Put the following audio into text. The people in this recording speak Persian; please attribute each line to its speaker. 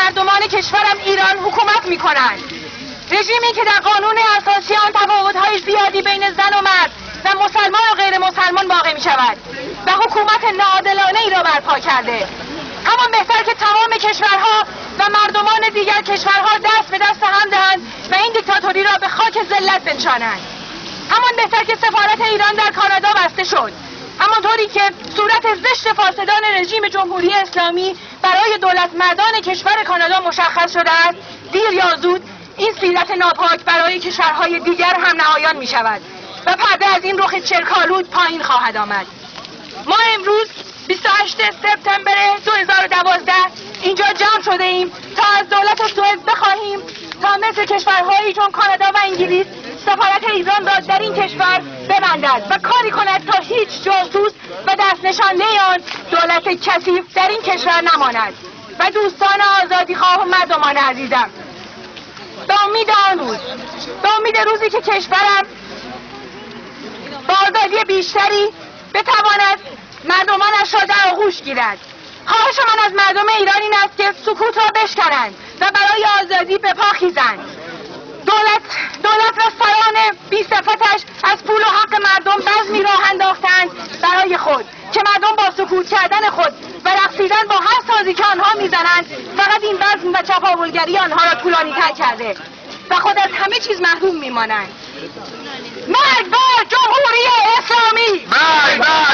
Speaker 1: مردمان کشورم ایران حکومت میکنند. رژیمی که در قانون اساسی آن تفاوت‌های زیادی بین زن و مرد و مسلمان و غیر مسلمان واقع می شود و حکومت ناعادلانه ای را برپا کرده. همان بهتر که تمام کشورها و مردمان دیگر کشورها دست به دست هم دهند و این دیکتاتوری را به خاک ذلت بنشانند. همان بهتر که سفارت ایران در کانادا بسته شد، همانطوری که صورت زشت فاسدان رژیم جمهوری اسلامی برای دولت مردان کشور کانادا مشخص شده است. دیر یا زود این سیرت ناپاک برای کشورهای دیگر هم نمایان می شود و پرده از این رخ چرکالود پایین خواهد آمد. ما امروز 28 سپتامبر 2012 اینجا جمع شده ایم تا از دولت سوئد بخواهیم تا مثل کشورهایی چون کانادا و انگلیس سفارت ایران را در این کشور ببندد و کاری کند تا هیچ جاسوس و دست نشانده آن دولت کثیف در این کشور نماند. و دوستان آزادیخواه و مردمان عزیزم، به امید آن روز، به امید روزی که کشورم با آزادی بیشتری بتواند مردمانش را در آغوش گیرد، خواهش من از مردم ایران این است که سکوت را بشکنند و برای آزادی به پا خیزند. دولت و سران بی صفتش از پول و حق مردم بزمی راه انداختند برای خود که مردم با سکوت کردن خود و رقصیدن با هر سازی که آنها میزنند فقط این بزم و چپاولگری آنها را طولانی تر کرده و خود از همه چیز محروم میمانند. مرگ بر جمهوری اسلامی! مرگ بر